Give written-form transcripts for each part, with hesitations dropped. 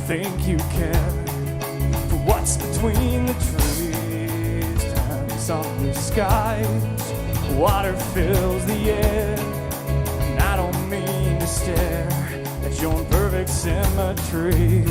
think you care for what's between the trees. Time is on the skies, water fills the air, and I don't mean to stare at your imperfect symmetry.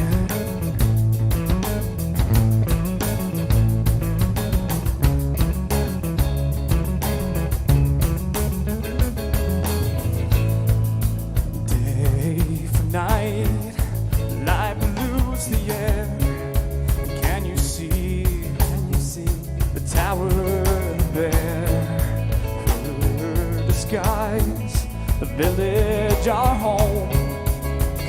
The village, our home.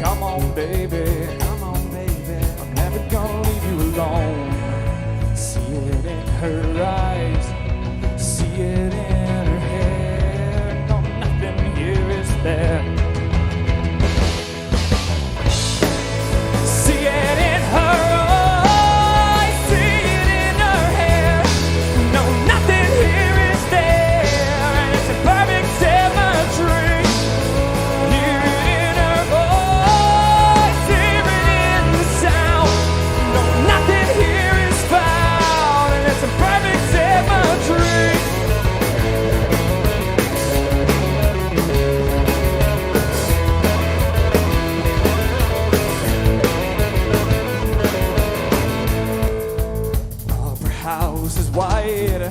Come on, baby. Come on, baby. I'm never gonna leave you alone. See it in her eyes, see it in her hair. No, nothing here is there. See it in her eyes, see it in her hair. No, nothing here is there, and it's a perfect symmetry. White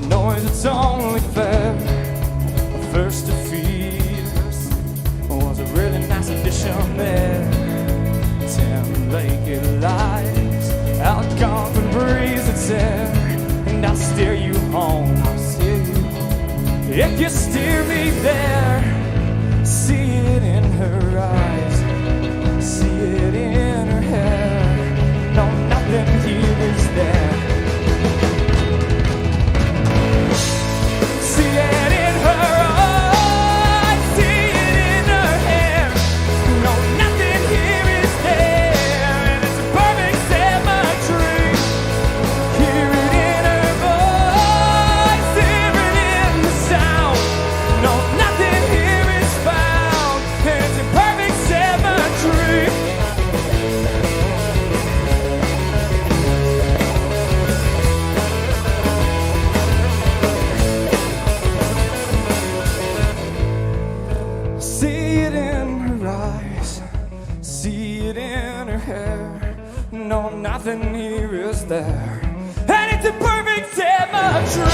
noise, it's only fair. First defeat was a really nice addition there. 10 Lake lies, Algonquin breeze, it's there, and I'll steer you home. I'll steer you if you steer me there. See it in her eyes, see it in her hair. No, nothing here is there. See it in her eyes, see it in her hair. No, nothing here is there, and it's a perfect symmetry. Hear it in her voice, hear it in the sound. No, nothing here is found, and it's a perfect symmetry. No, nothing here is there, and it's a perfect symmetry.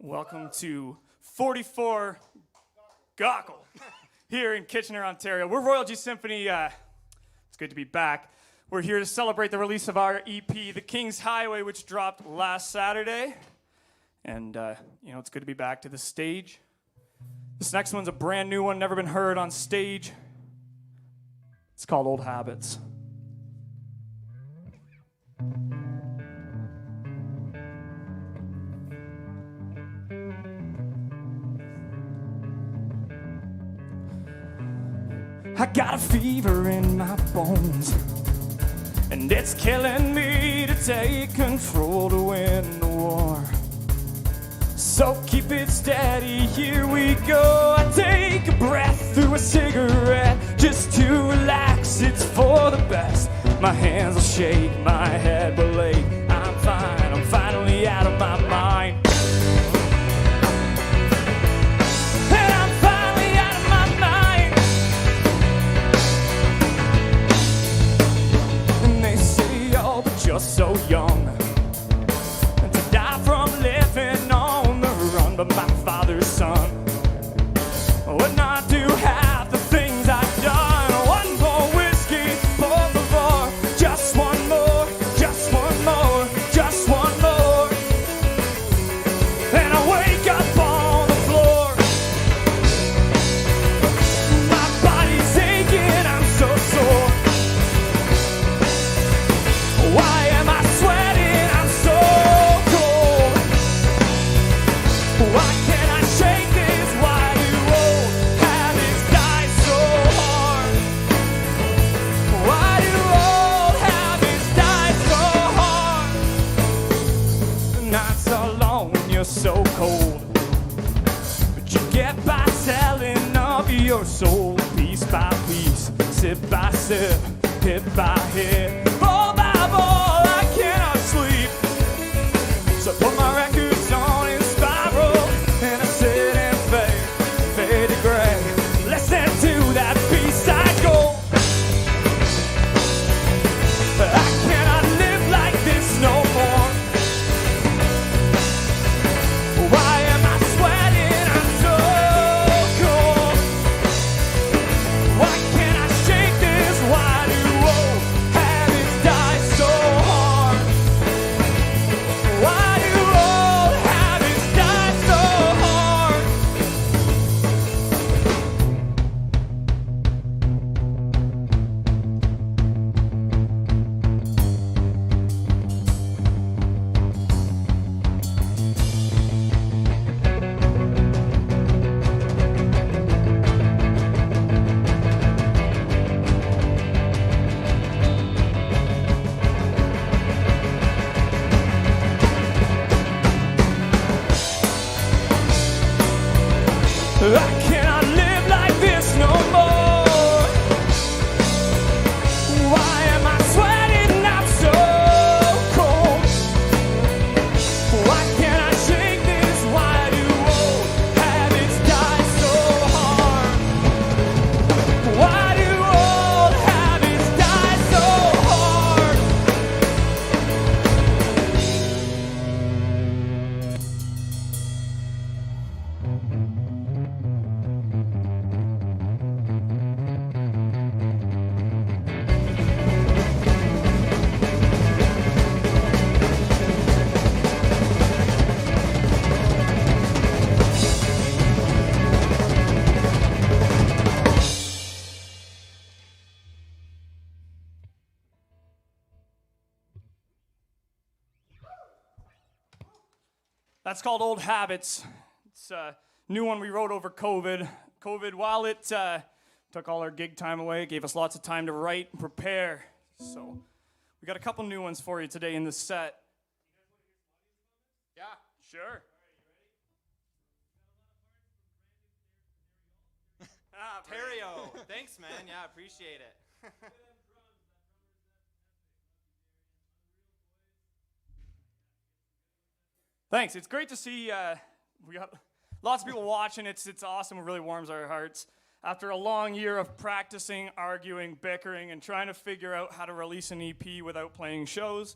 Welcome to 44 Gawkle here in Kitchener, Ontario. We're Royal G Symphony. It's good to be back. We're here to celebrate the release of our EP, The King's Highway, which dropped last Saturday. And, it's good to be back to the stage. This next one's a brand new one, never been heard on stage. It's called Old Habits. I got a fever in my bones, and it's killing me to take control to win the war. So keep it steady, here we go. I take a breath through a cigarette just to relax, it's for the best. My hands will shake, my head will ache. I'm fine, I'm finally out of my mind. You're so young to die from living on the run, but my father's son your soul piece by piece, sip by sip, hit by hit, ball by ball. I cannot sleep, so put my records on in spiral, and I sit and fade to gray. Listen to that B-side go. I cannot live like this no more. Why am I sweating? I'm so cold. Why can't I shake this? Why do old habits die so hard? Why do old habits die so hard? I cannot live like this no more. Why am I sweating? I'm so cold. Why can't I shake this? Why do old habits die so hard? Why do old habits die so hard? That's called Old Habits. It's a new one we wrote over COVID. COVID, while it took all our gig time away, it gave us lots of time to write and prepare. So we got a couple new ones for you today in this set. Yeah, sure. Perio. Thanks, man. Yeah, appreciate it. Thanks. It's great to see we got lots of people watching. It's awesome. It really warms our hearts. After a long year of practicing, arguing, bickering, and trying to figure out how to release an EP without playing shows,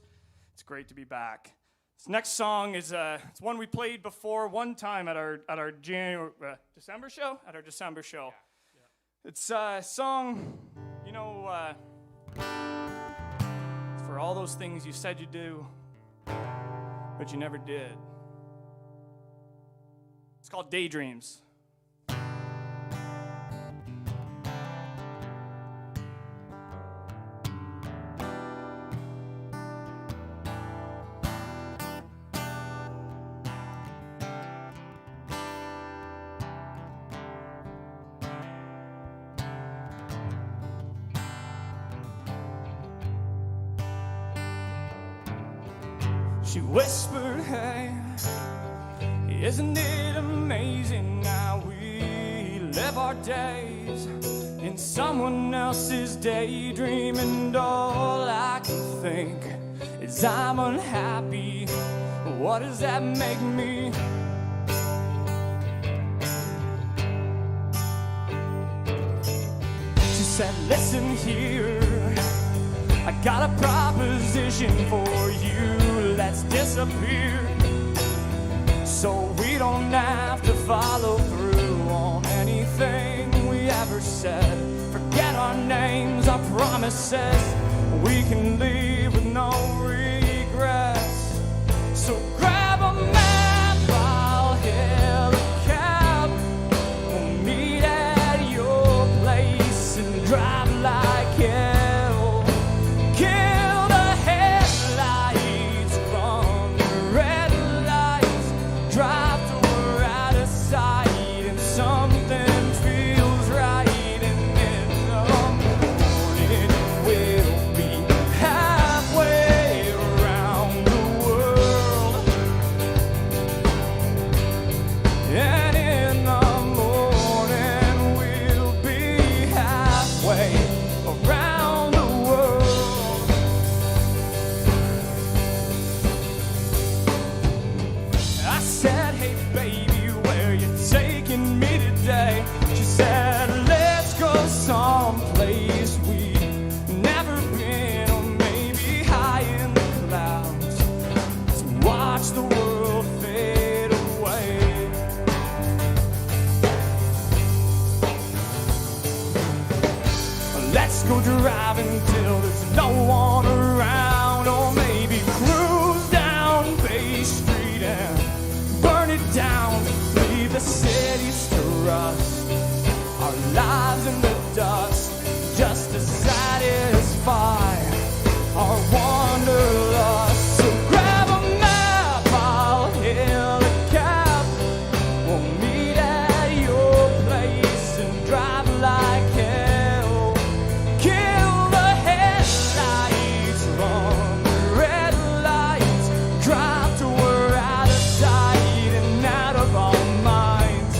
it's great to be back. This next song is it's one we played before one time at our December show. At our December show. Yeah. It's a song, you know, it's for all those things you said you do, but you never did. It's called Daydreams. She whispered, hey, isn't it amazing how we live our days in someone else's daydream? And all I can think is I'm unhappy. What does that make me? She said, listen here, I got a proposition for you. Let's disappear so we don't have to follow through on anything we ever said. Forget our names, our promises. We can leave with no regrets. So grab a map, I'll hail a cab. We'll meet at your place and drive like hell. Kill the headlights, run the red lights, drive till we're out of sight, and something feels right, and in the morning we'll be halfway. day. She said, let's go someplace we've never been, or maybe high in the clouds, to watch the world fade away. Let's go driving till there's no one around, or maybe cruise down Bay Street and burn it down. Leave the cities to rust, our lives in the dust, just to satisfy our wanderlust. So grab a map, I'll hail a cab, we'll meet at your place and drive like hell. Kill the headlights, run the red lights, drive till we're out of sight and out of our minds.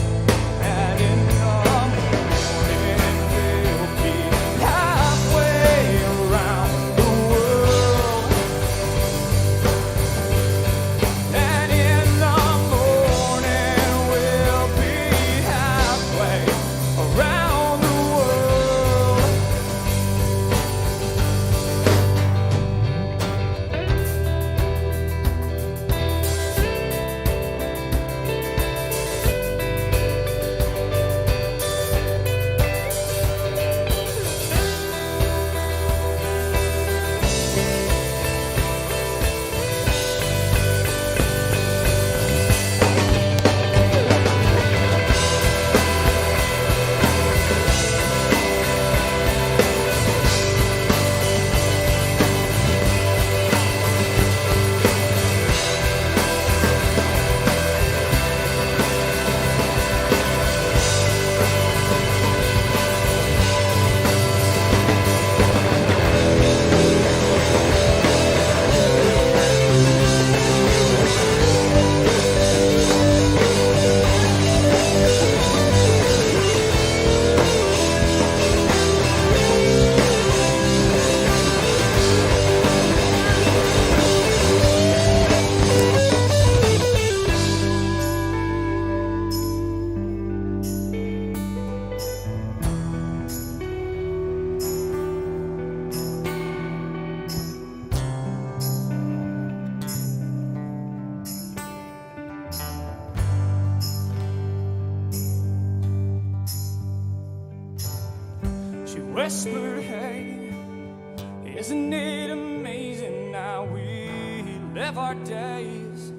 And in the morning we'll be halfway around the world. And in the morning we'll be halfway around the world. She whispered, hey, isn't it amazing how we live our days,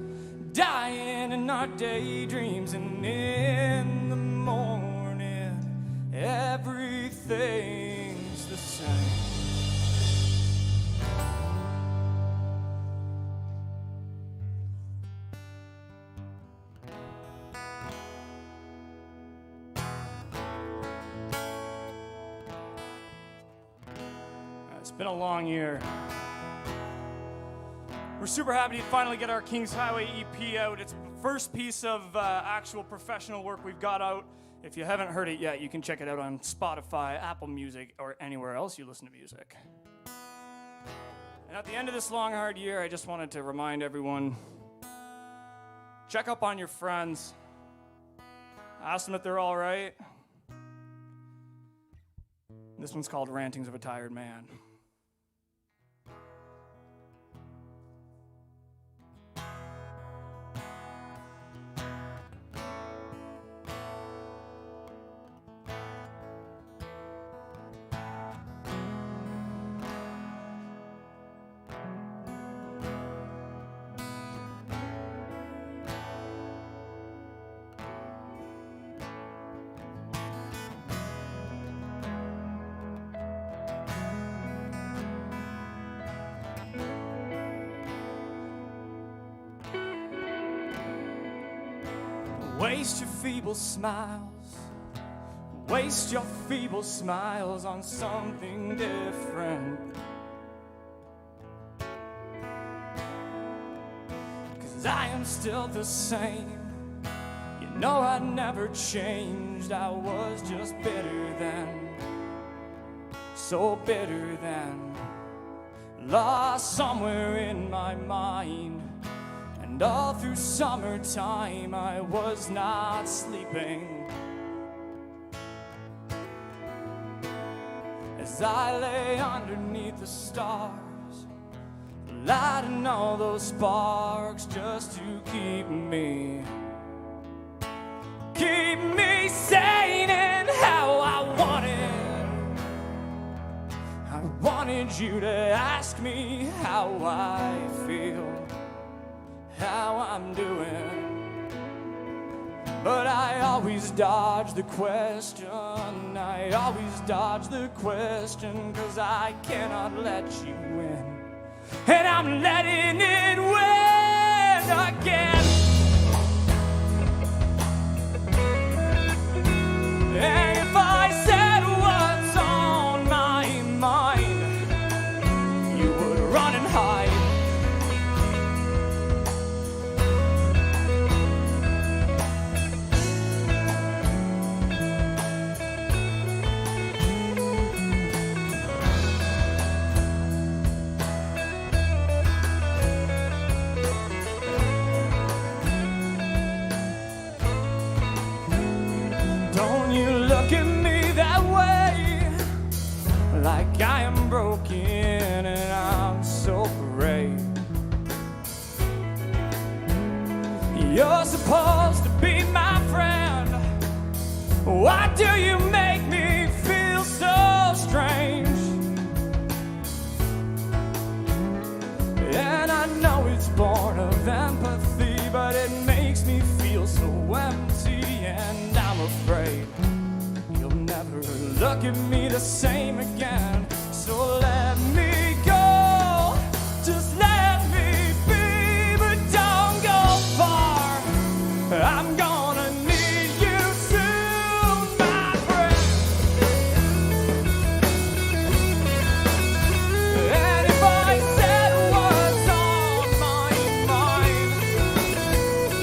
dying in our daydreams, and in the morning everything's the same. It's been a long year. We're super happy to finally get our Kings Highway EP out. It's the first piece of actual professional work we've got out. If you haven't heard it yet, you can check it out on Spotify, Apple Music, or anywhere else you listen to music. And at the end of this long, hard year, I just wanted to remind everyone, check up on your friends. Ask them if they're all right. This one's called Rantings of a Tired Man. Waste your feeble smiles. Waste your feeble smiles on something different. 'Cause I am still the same. You know I never changed. I was just bitter then. So bitter then. Lost somewhere in my mind. And all through summertime I was not sleeping. as I lay underneath the stars, lighting all those sparks just to keep me sane and how I wanted you to ask me how I feel, how I'm doing, but I always dodge the question. I always dodge the question, 'cause I cannot let you in, and I'm letting it win again. And if I said what's on my mind, you would run and hide. Don't you look at me that way, like I am broken and I'm so brave. You're supposed to be my friend. Why do you make me feel so strange? And I know it's born of empathy, but it makes me feel so empty, and I'm afraid you'll never look at me the same again. So let me go, just let me be, but don't go far. I'm gonna need you soon, my friend. And if I said what's on my mind,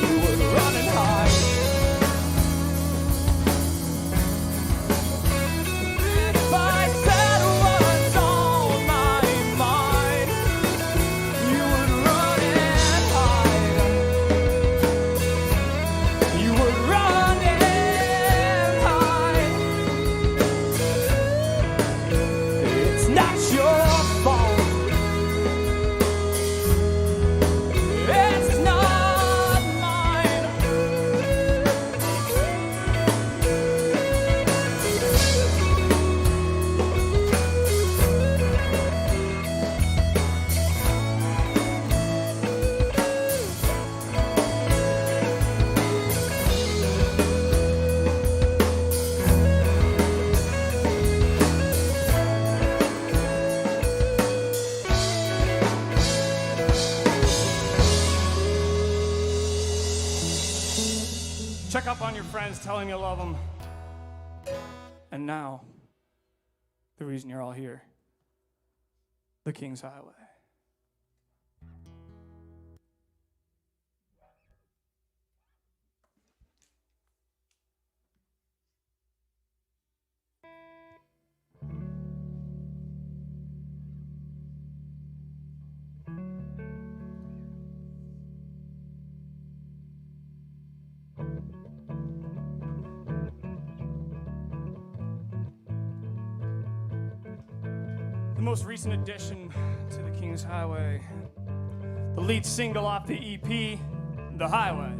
you would run and hide. And if I said what's on my mind, you would run and hide. You would run and hide. It's not your fault. It's not mine. Check up on your friends, tell them you love them. And now, the reason you're all here, the King's Highway. The most recent addition to the King's Highway, the lead single off the EP, The Highway.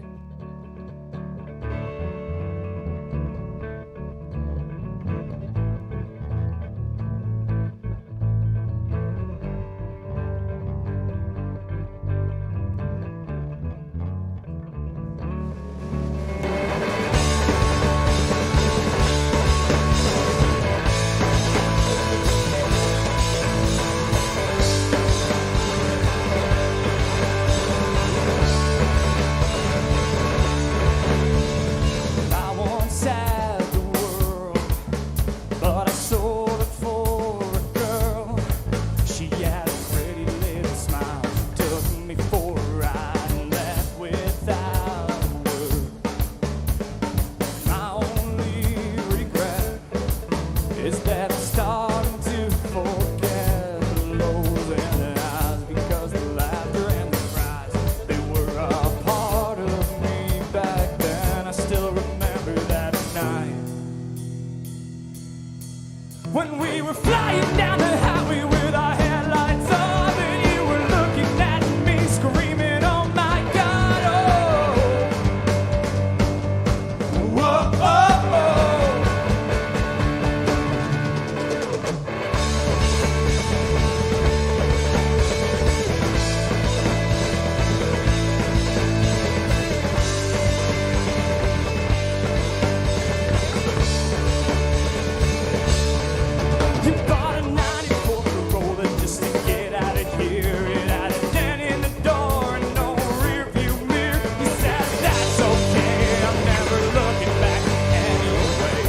were flying down the highway with our headlights off, and you were looking at me, screaming, "Oh my God!" Oh, whoa, oh, oh. You bought a 94 Corolla just to get out of here. It had a dent in the door and no rear view mirror. You said that's okay, I'm never looking back anyway.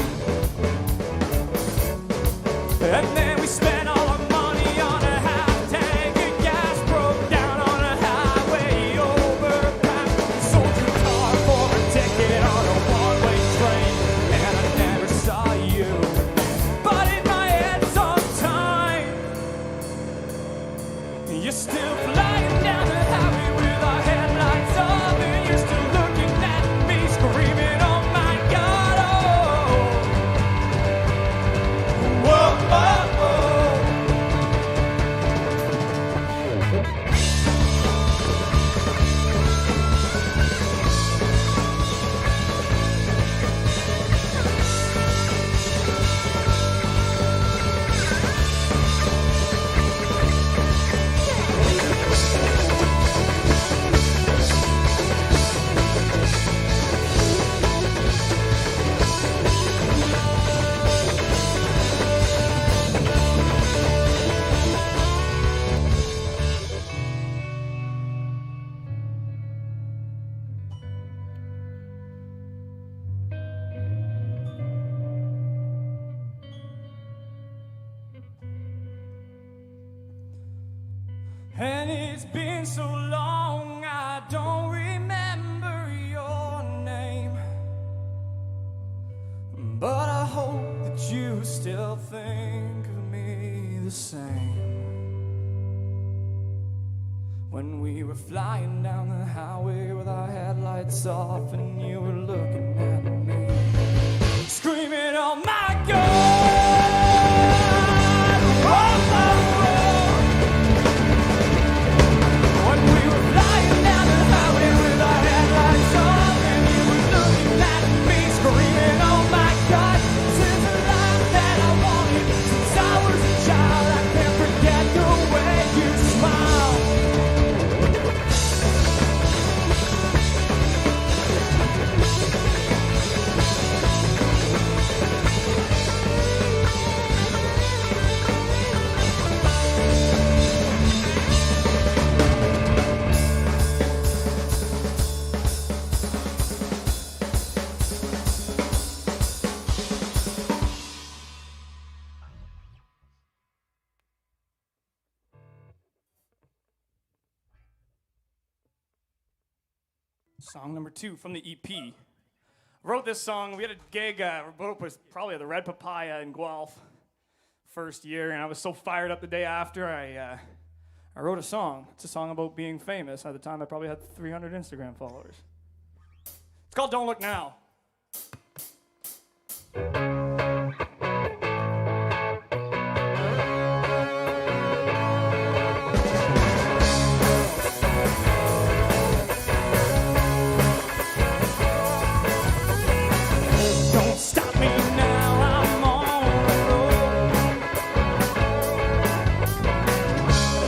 And then we spent all our money on a half tank of gas, broke down on a highway overpass. You sold your car for a ticket on a one-way train, and I never saw you. But in my head sometime, you're still flying down the highway with our headlights off, and you're still looking at me, screaming, "Oh my God!" Oh, whoa, oh, oh. And it's been so long, I don't remember your name. But I hope that you still think of me the same. When we were flying down the highway with our headlights off, and you were looking at me, screaming, "Oh my God!" Oh, oh, oh. When we were flying down the highway with our headlights off, and you were looking at me, screaming, "Oh my God!" Since the life that I wanted since I was a child, I can't forget the way you smiled. Song number 2 from the EP. Wrote this song. We had a gig. It was probably at the Red Papaya in Guelph, first year, and I was so fired up the day after. I wrote a song. It's a song about being famous. At the time, I probably had 300 Instagram followers. It's called "Don't Look Now." Don't stop me now, I'm on the road.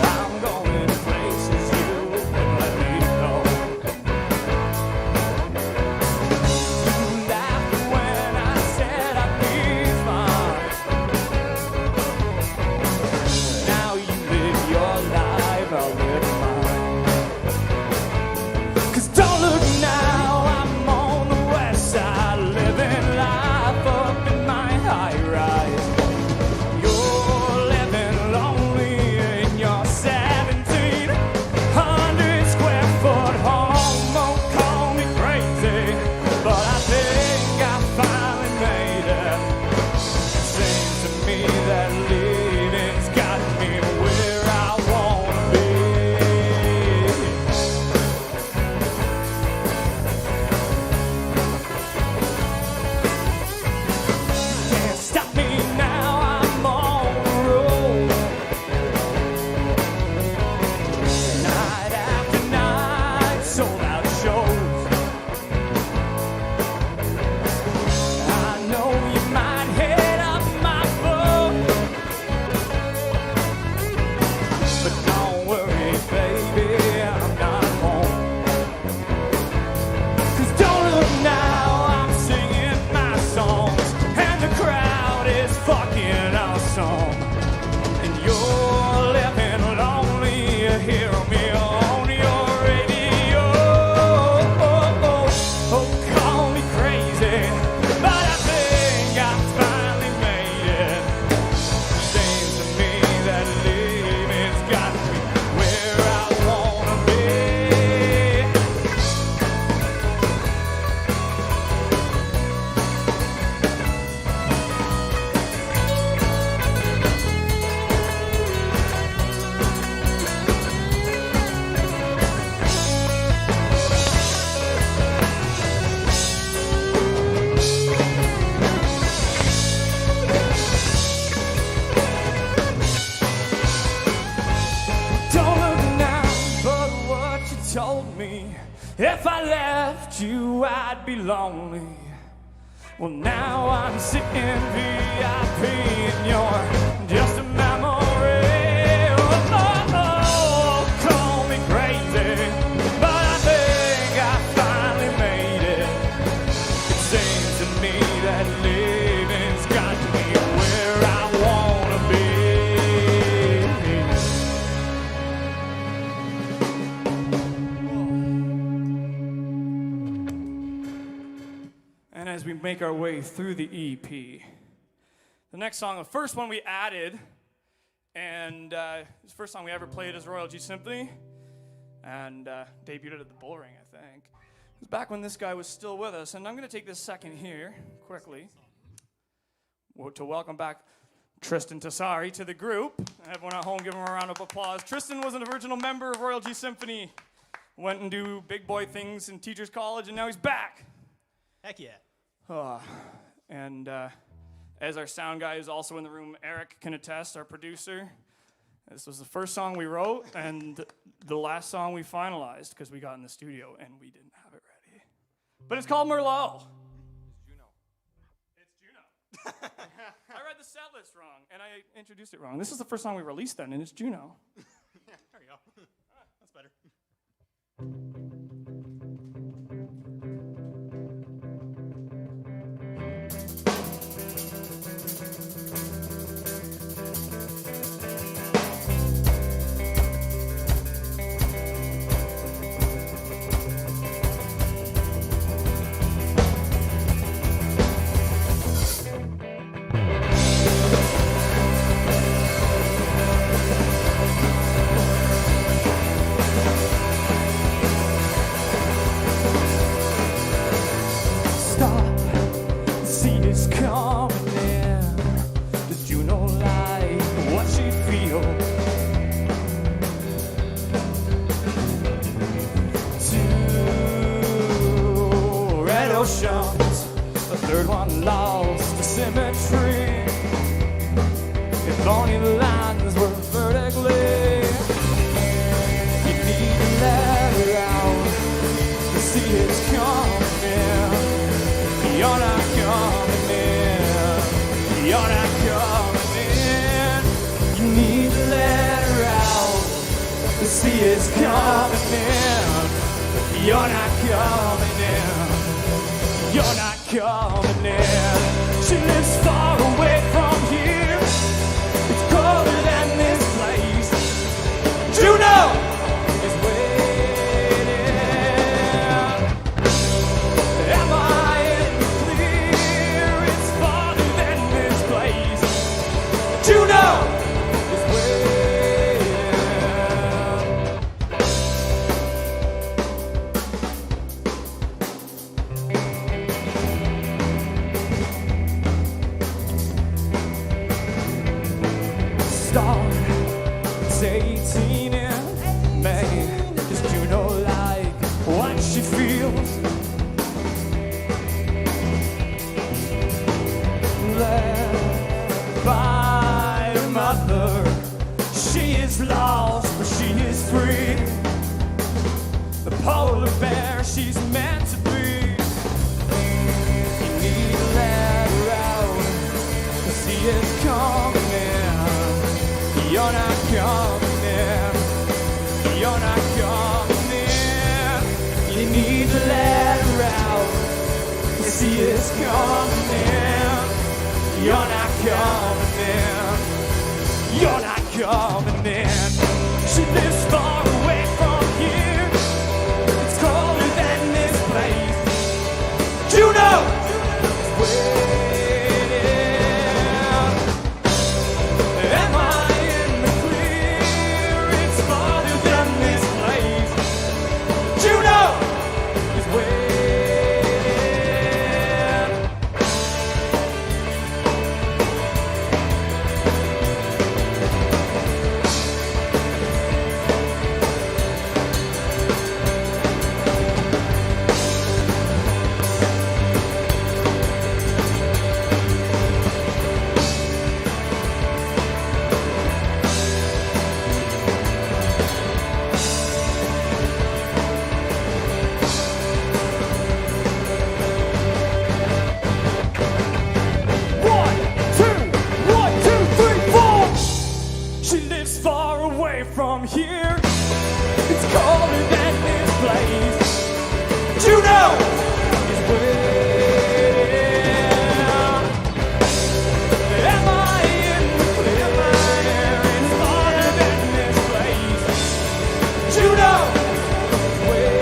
I'm going places you can let me know. You laughed when I said I'd me. If I left you, I'd be lonely. Well, now I'm sitting VIP and you're just a memory. Oh, call me crazy, but I think I finally made it. It seems to me that living's got me where I wanna be. And as we make our way through the EP, the next song, the first one we added, and it's the first song we ever played as Royal G Symphony, and debuted it at the Bull Ring, I think. It was back when this guy was still with us, and I'm going to take this second here, quickly, to welcome back Tristan Tassari to the group. Everyone at home, give him a round of applause. Tristan was an original member of Royal G Symphony, went and do big boy things in Teachers College, and now he's back. Heck yeah. And as our sound guy is also in the room, Eric can attest, our producer. This was the first song we wrote and the last song we finalized because we got in the studio and we didn't have it ready. But it's called Merlot. It's Juno. I read the set list wrong and I introduced it wrong. This is the first song we released then, and it's Juno. Yeah, there we go. That's better. The third one lost to Symmetry. If only the lines were vertically. You need to let her out to see it's coming. You're not coming in. You're not coming in. You need to let her out to see it's coming in. You're not coming in. You're not coming in. She lives far away from here. It's colder than this place. Juno is waiting. Am I in the clear? It's farther than this place. Juno is waiting. It's 18 in May. Does Juno like what she feels? Led by her mother, she is lost, but she is free. The polar bear she's meant to be. You need to let her out to see it's coming in. You're not coming in. You're not coming in. You need to let her out. You see it's coming in. You're not coming in. You're not coming in. She lives far away from here. It's colder than this place. Juno is waiting. Am I? here. It's colder than this place. Juno is where. Am I in? Am I here? It's colder than this place. Juno is where.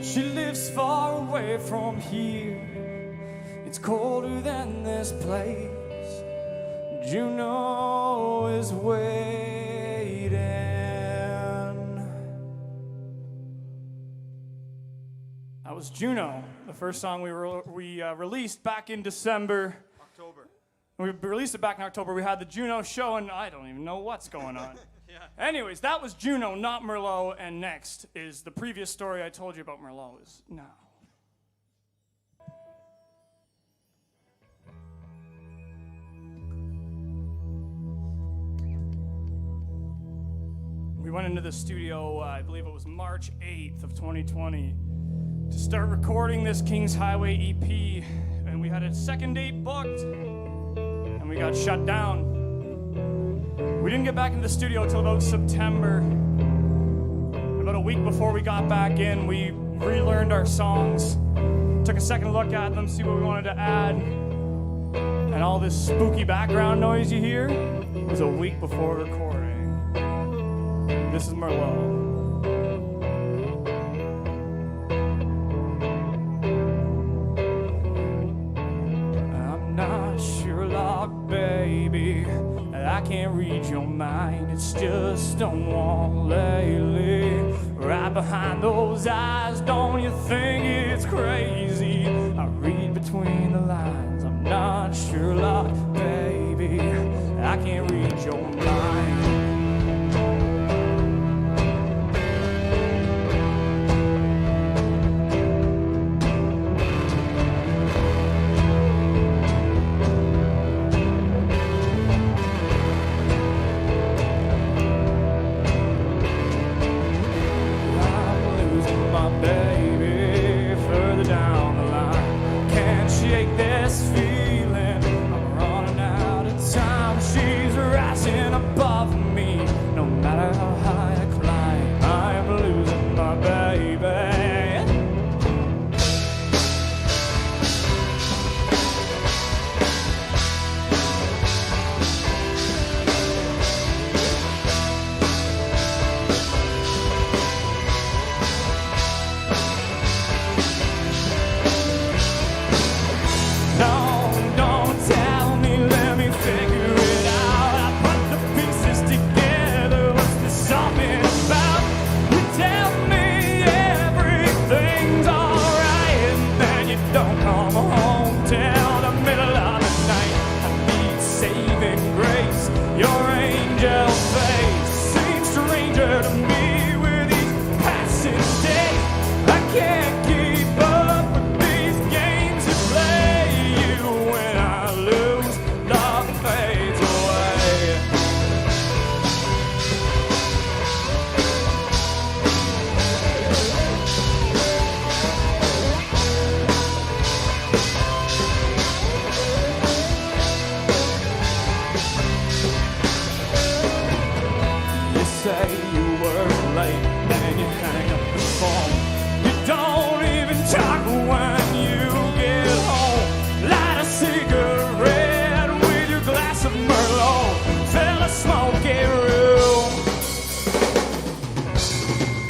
She lives far away from here. It's colder than this place. Juno is waiting. That was Juno, the first song we released back in October. We released it back in October. We had the Juno show, and I don't even know what's going on. Anyways, that was Juno, not Merlot, and next is the previous story I told you about Merlot is now. We went into the studio, I believe it was March 8th of 2020, to start recording this Kings Highway EP, and we had a second date booked, and we got shut down. We didn't get back into the studio until about September. About a week before we got back in, we relearned our songs, took a second look at them, see what we wanted to add. And all this spooky background noise you hear was a week before recording. This is Merlot. I'm not Sherlock, baby. I can't read your mind, it's just Stonewall lately. Right behind those eyes, don't you think it's crazy? I read between the lines, I'm not Sherlock, baby. I can't read your mind.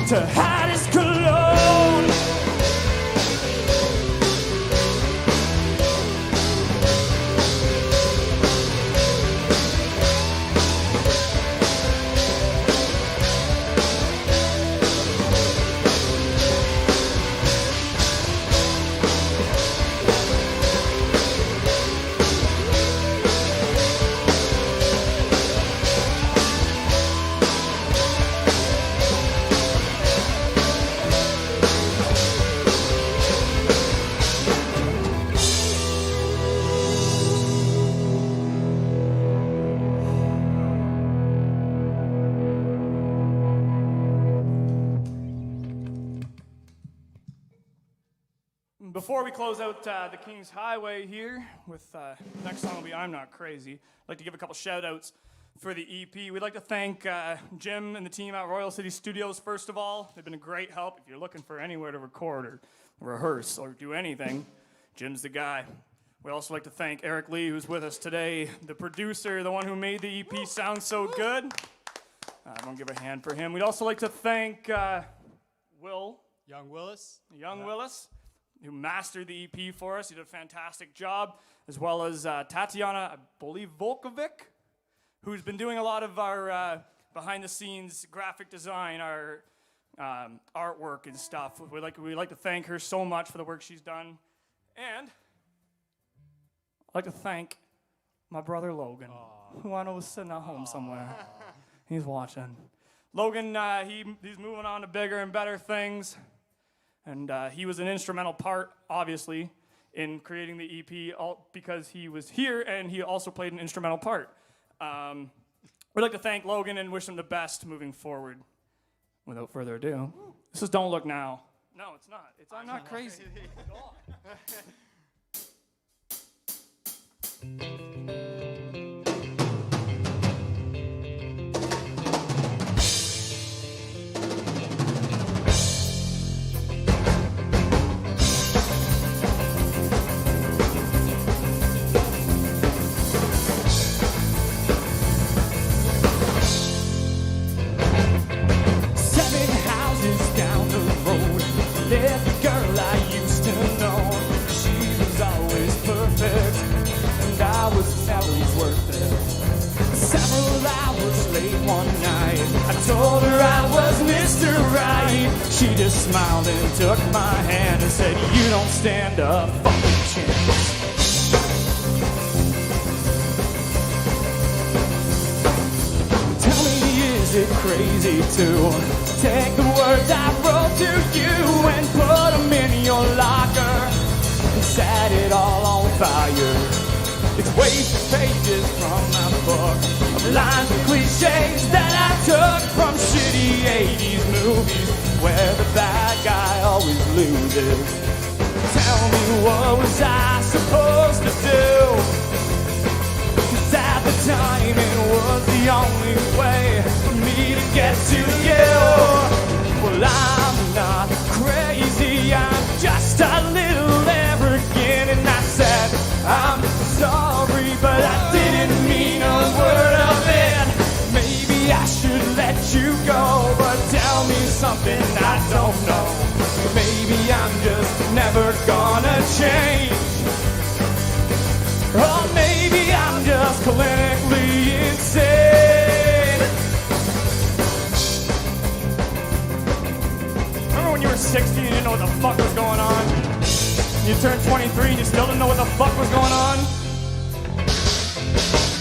to hide his cologne. Before we close out the King's Highway here with next song will be I'm Not Crazy, I'd like to give a couple shout outs for the EP. We'd like to thank Jim and the team at Royal City Studios first of all. They've been a great help. If you're looking for anywhere to record or rehearse or do anything, Jim's the guy. We'd also like to thank Eric Lee, who's with us today, the producer, the one who made the EP sound so good. Everyone give a hand for him. We'd also like to thank Young Willis, who mastered the EP for us. He did a fantastic job, as well as Tatiana, I believe, Volkovic, who's been doing a lot of our behind-the-scenes graphic design, our artwork and stuff. We'd like to thank her so much for the work she's done. And I'd like to thank my brother Logan, who I know is sitting at home somewhere. He's watching. Logan, he's moving on to bigger and better things. And he was an instrumental part, obviously, in creating the EP because he was here and he also played an instrumental part. We'd like to thank Logan and wish him the best moving forward. Without further ado, this is Don't Look Now. No, it's not. It's I'm Not Crazy. Go on. Told her I was Mr. Right. She just smiled and took my hand and said, you don't stand a fucking chance. Tell me, is it crazy to take the words I wrote to you and put them in your locker and set it all on fire? It's wasted pages from my book of lines and cliches that I took from shitty 80s movies where the bad guy always loses. Tell me, what was I supposed to do? 'Cause at the time it was the only way for me to get to you. Well, I'm not crazy, I'm just a little arrogant, and I said, I'm sorry, but I didn't mean a word of it. Maybe I should let you go, but tell me something I don't know. Maybe I'm just never gonna change. Or maybe I'm just clinically insane. Remember when you were 60 and you didn't know what the fuck was going on? You turned 23 and you still didn't know what the fuck was going on?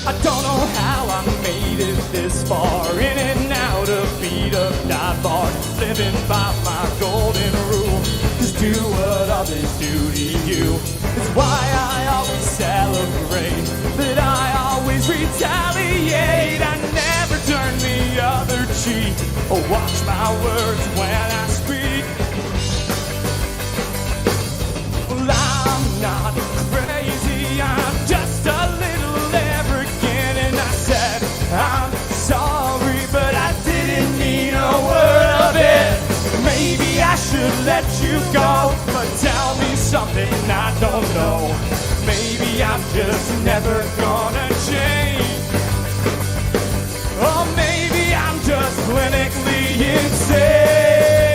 I don't know how I made it this far, in and out of beat up dive bar, living by my golden rule. Just do what others do to you. It's why I always celebrate, that I always retaliate. I never turn the other cheek or watch my words when I speak. Well, I'm not crazy, I'm just a little arrogant, and I said, I'm sorry, but I didn't mean a word of it. Maybe I should let you go, but tell me something I don't know. Maybe I'm just never gonna change. Or maybe I'm just clinically insane.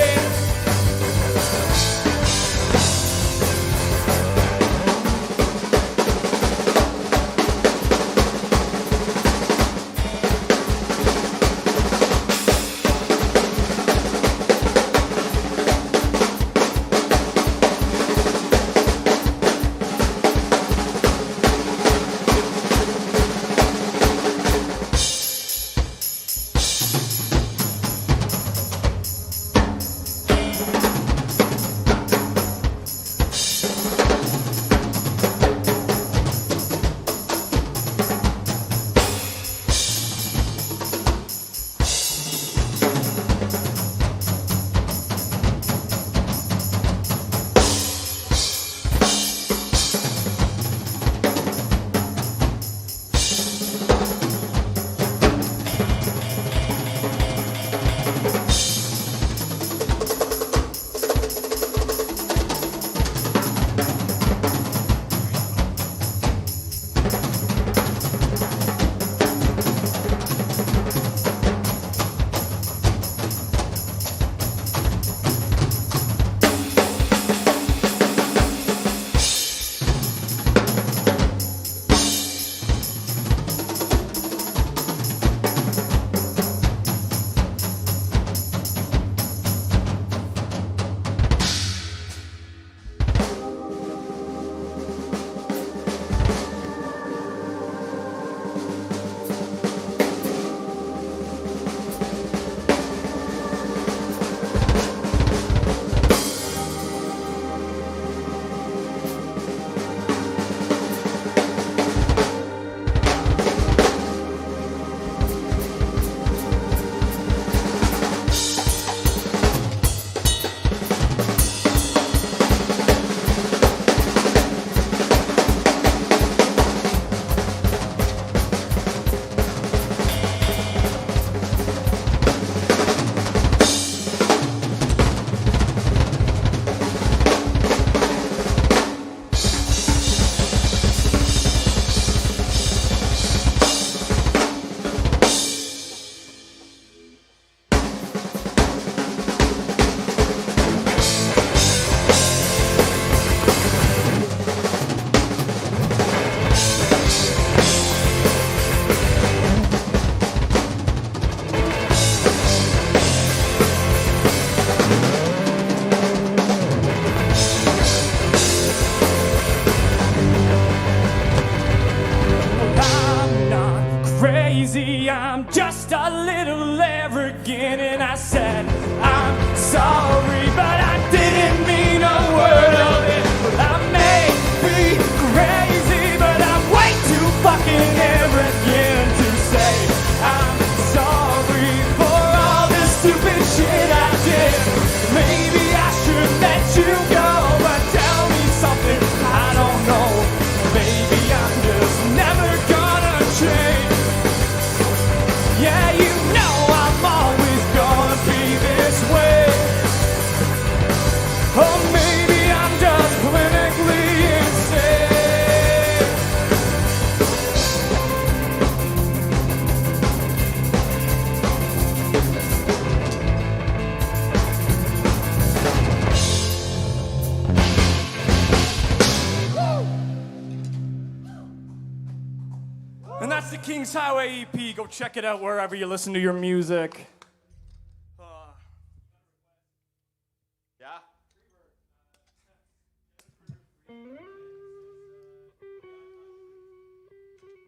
Kings Highway EP. Go check it out wherever you listen to your music. Yeah.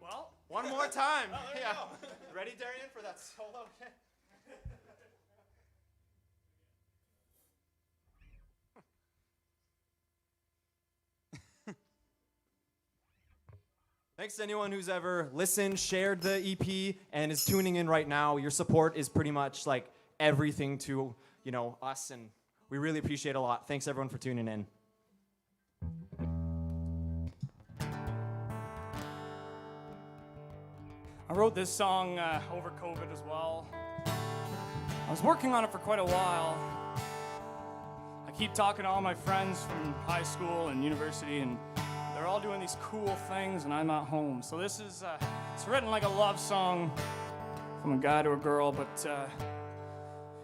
Well, One more time. Yeah. Ready, Darian, for that solo? Okay. Thanks to anyone who's ever listened, shared the EP, and is tuning in right now. Your support is pretty much like everything to, us, and we really appreciate it a lot. Thanks everyone for tuning in. I wrote this song over COVID as well. I was working on it for quite a while. I keep talking to all my friends from high school and university, and they're all doing these cool things, and I'm at home. So this is, it's written like a love song from a guy to a girl, but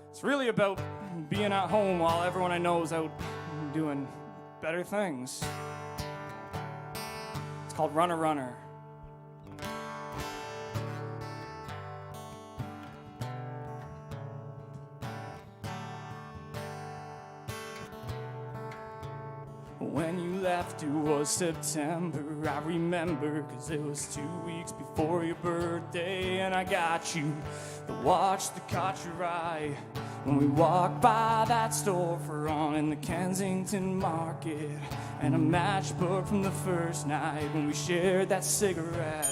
it's really about being at home while everyone I know is out doing better things. It's called Runner Runner. When you left, it was September, I remember, 'cause it was 2 weeks before your birthday, and I got you the watch that caught your eye when we walked by that storefront in the Kensington Market, and a matchbook from the first night when we shared that cigarette.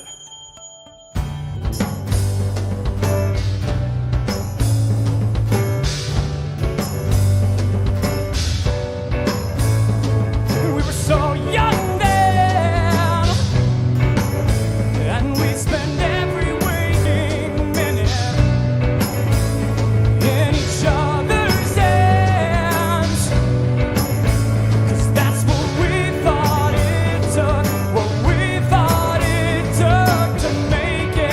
So young then, and we'd spend every waking minute in each other's hands, 'cause that's what we thought it took, to make it.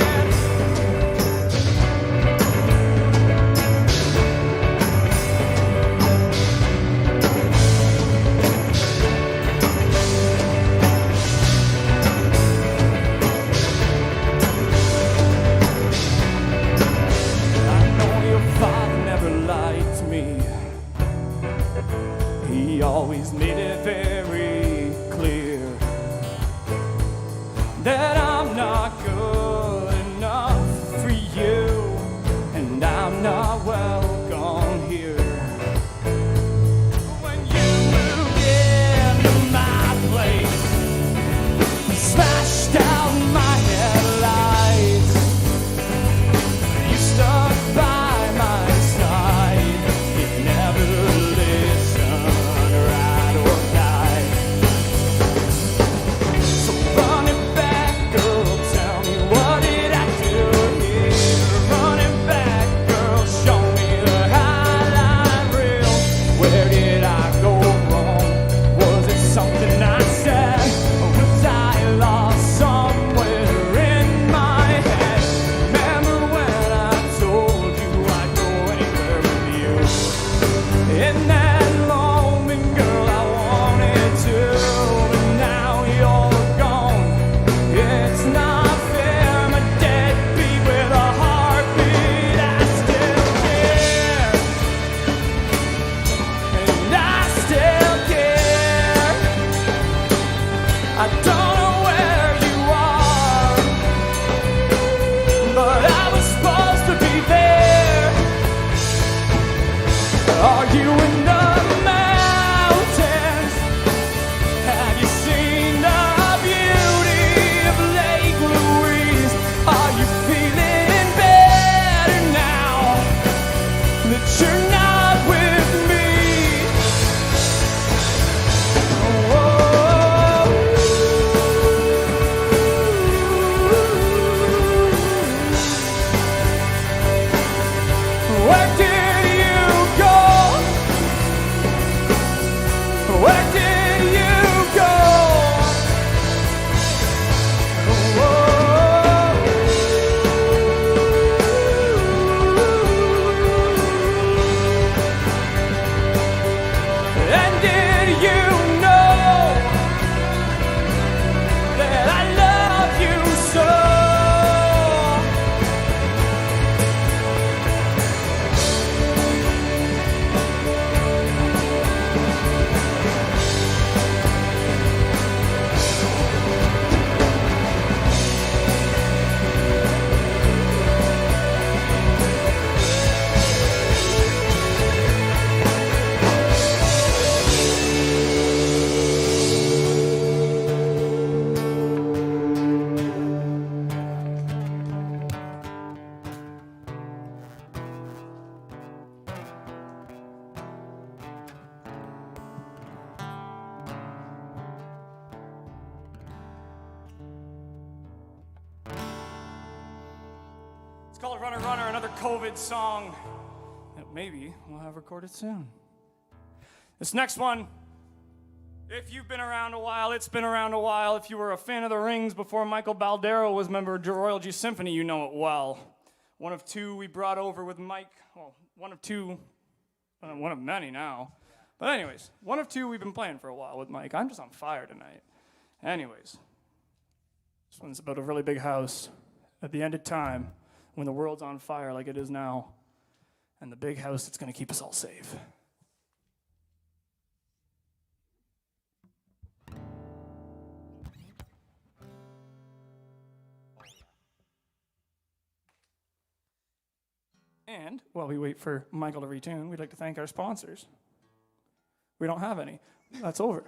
He always made it very clear that I'm not good enough for you, and I'm not welcome here. When you moved into my place, smashed out my headlights, you stuck by my side, you never listened, ride or die. So run it back, Runner, Runner, another COVID song that maybe we'll have recorded soon. This next one, if you've been around a while, it's been around a while. If you were a fan of the Rings before Michael Baldero was a member of Royal G Symphony, you know it well. One of two we brought over with Mike. Well, one of two, one of many now. But anyways, one of two we've been playing for a while with Mike. I'm just on fire tonight. Anyways, this one's about a really big house at the end of time when the world's on fire like it is now, and the big house that's going to keep us all safe. And while we wait for Michael to retune, we'd like to thank our sponsors. We don't have any. That's over.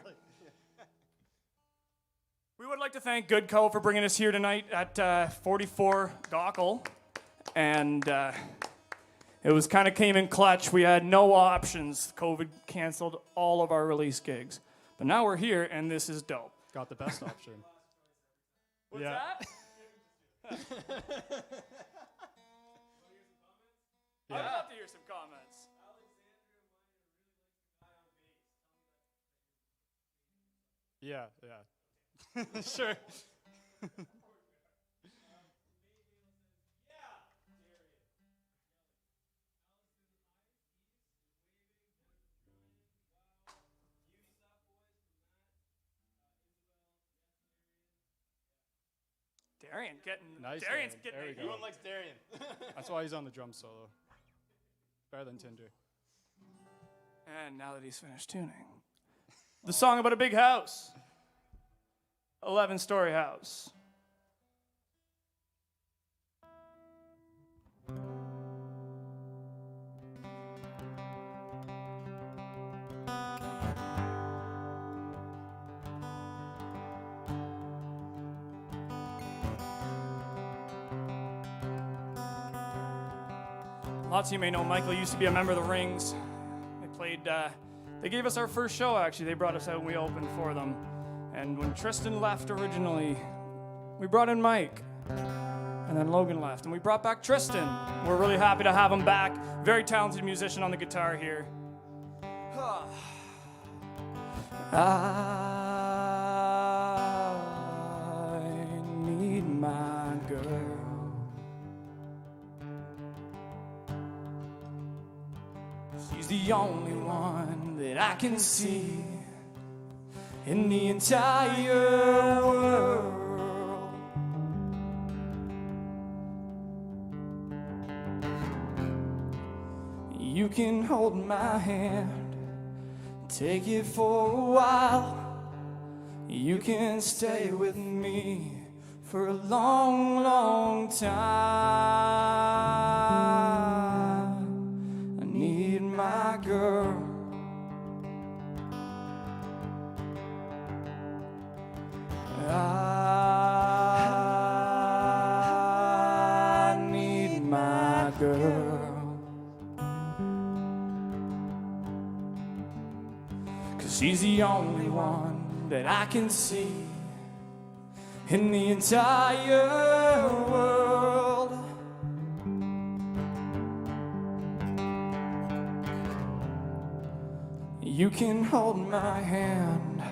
We would like to thank Goodco for bringing us here tonight at 44 Gaukel. And it was kind of came in clutch. We had no options. COVID canceled all of our release gigs. But now we're here, and this is dope. Got the best option. What's Yeah. that? Yeah. I'd love to hear some comments. Yeah. Sure. Darian getting. Nice. Darian's Darian. getting. There we go. Everyone likes Darian. That's why he's on the drum solo. Better than Tinder. And now that he's finished tuning, the song about a big house. 11-story house. Lots of you may know Michael used to be a member of the Rings. They gave us our first show, actually. They brought us out and we opened for them. And when Tristan left originally, we brought in Mike. And then Logan left. And we brought back Tristan. We're really happy to have him back. Very talented musician on the guitar here. I need my girl. She's the only one that I can see in the entire world. You can hold my hand, take it for a while. You can stay with me for a long, long time. I need my girl. I need my girl, 'cause she's the only one that I can see in the entire world. You can hold my hand,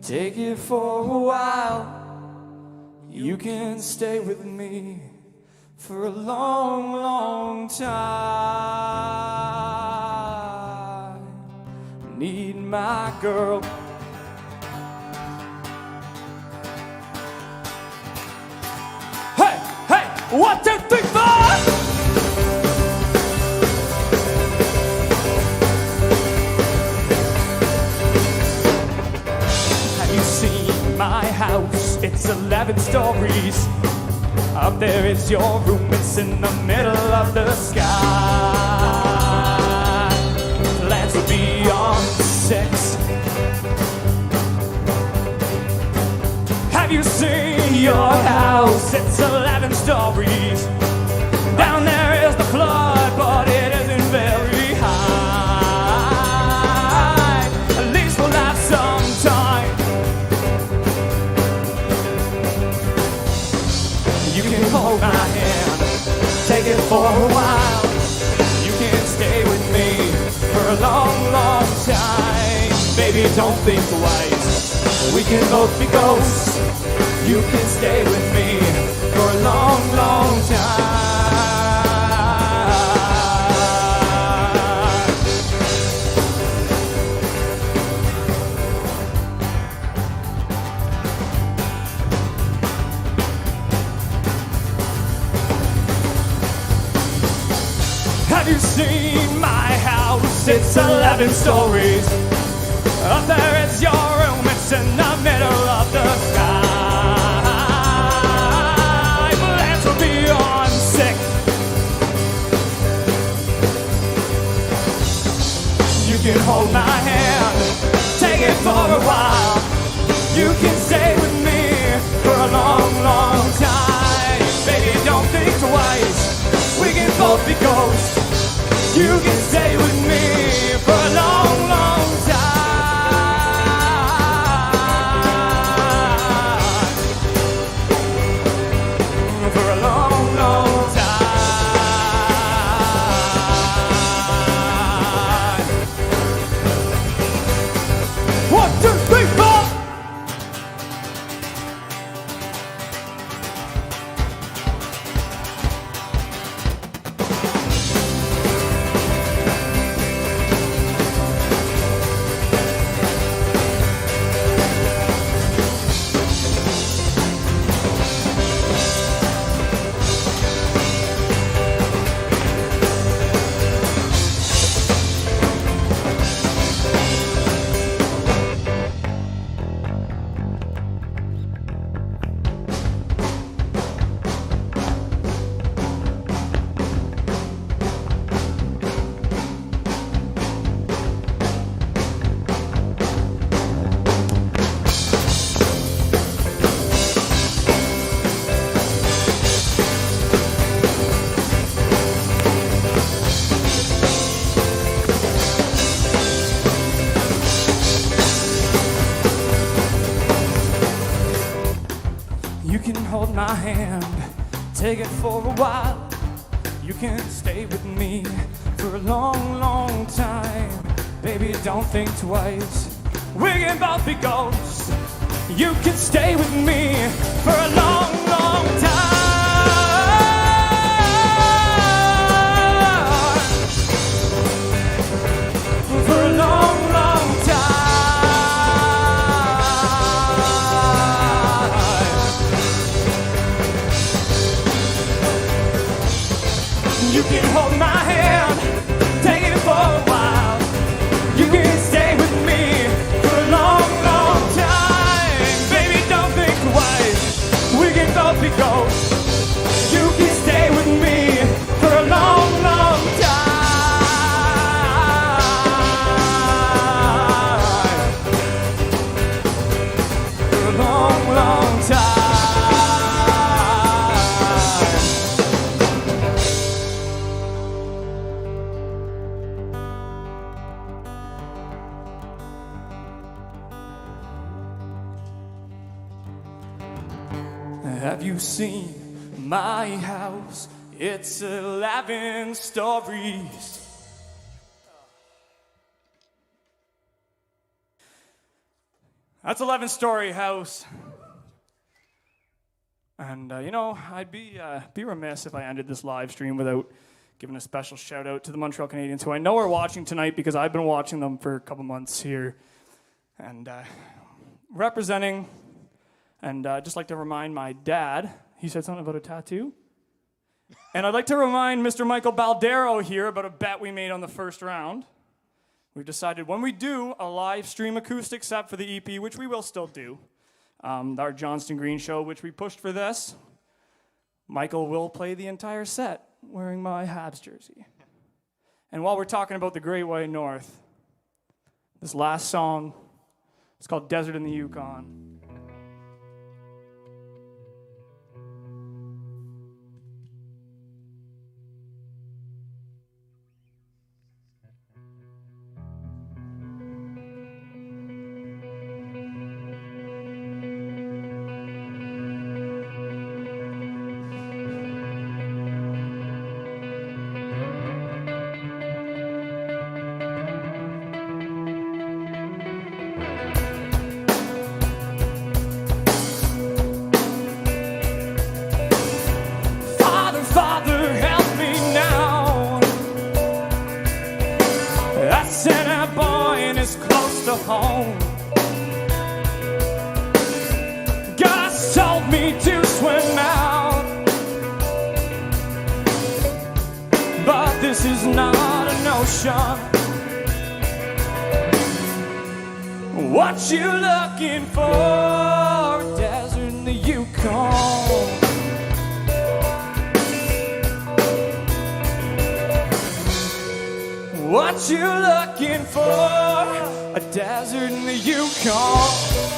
take it for a while. You can stay with me for a long, long time. Need my girl. Hey, hey, 1, 2, 3, 4. My house, it's 11 stories. Up there is your room, it's in the middle of the sky. Plans will be on 6. Have you seen your house? It's 11 stories. Down there is the flood, but it isn't very high. At least we'll have some time. You can hold my hand, take it for Baby, don't think twice. We can both be ghosts. You can stay with me for a long, long time. Have you seen my house? It's 11 stories. Up there is your room. It's in the middle of the sky. Plans will be on sick. You can hold my hand, take it for a while. You can stay with me for a long, long time. Baby, don't think twice. We can both be ghosts. You can stay with me for a long, long time. For a long, long time. 1, 2, 3, 4. You can hold my hand, take it for a while. You can stay with me for a long, long time. Baby, don't think twice. We can both be ghosts. You can stay with me for a long, long time. For a long, long time. You can hold my hand, take it for a while. You can stay with me for a long, long time. Baby, don't think twice. We can both be ghosts. You can stay with me for a long, long time. For a long, long time. Have you seen my house? It's 11 stories. That's 11-story house. And you know, I'd be remiss if I ended this live stream without giving a special shout out to the Montreal Canadiens, who I know are watching tonight because I've been watching them for a couple months here, and representing. And I'd just like to remind my dad, he said something about a tattoo. And I'd like to remind Mr. Michael Baldero here about a bet we made on the first round. We've decided when we do a live stream acoustic set for the EP, which we will still do, our Johnston Green show, which we pushed for this, Michael will play the entire set wearing my Habs jersey. And while we're talking about the Great White North, this last song, it's called Desert in the Yukon. is close to home. God told me to swim out, but this is not an ocean. What you looking for? Desert in the Yukon. What you looking for? A desert in the Yukon.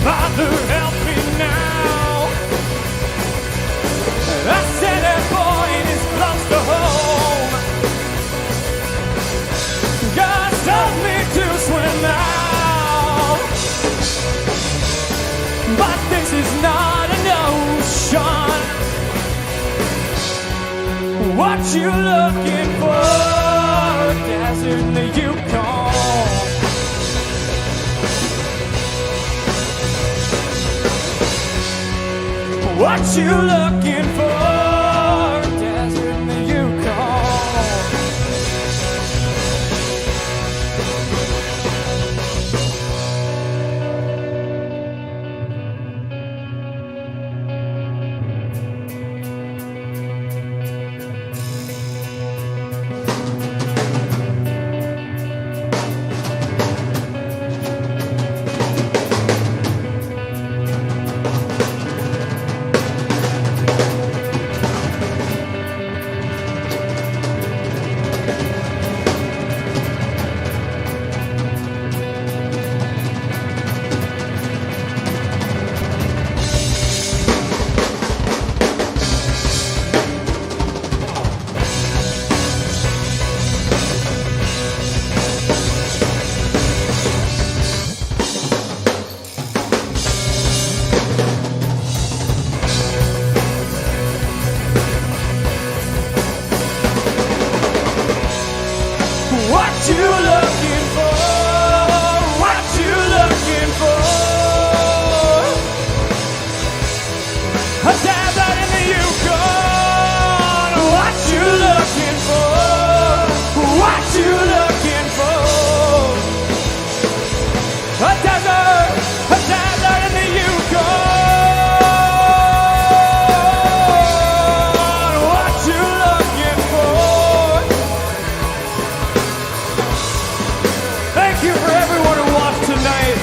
Father, help me now. I said that point is close to home. God told me to swim out, but this is not an ocean. What you looking for? Desert in the Yukon. What you looking for? Desert in the Yukon. What you looking for? What you looking for? A desert in the Yukon. What you looking for? What you looking for? A desert in the Yukon. What you looking for? Thank you for everyone who watched tonight.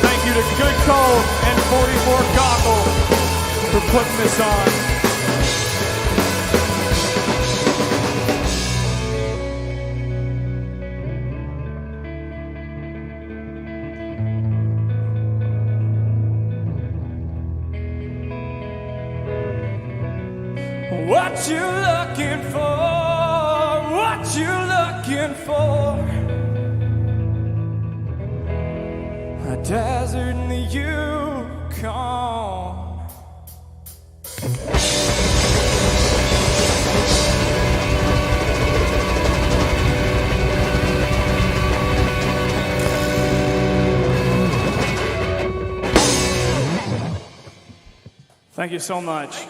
Thank you to Good Cove and 44 Goggle for putting this on. What you looking for? What you looking for? A desert in the Yukon. Thank you so much.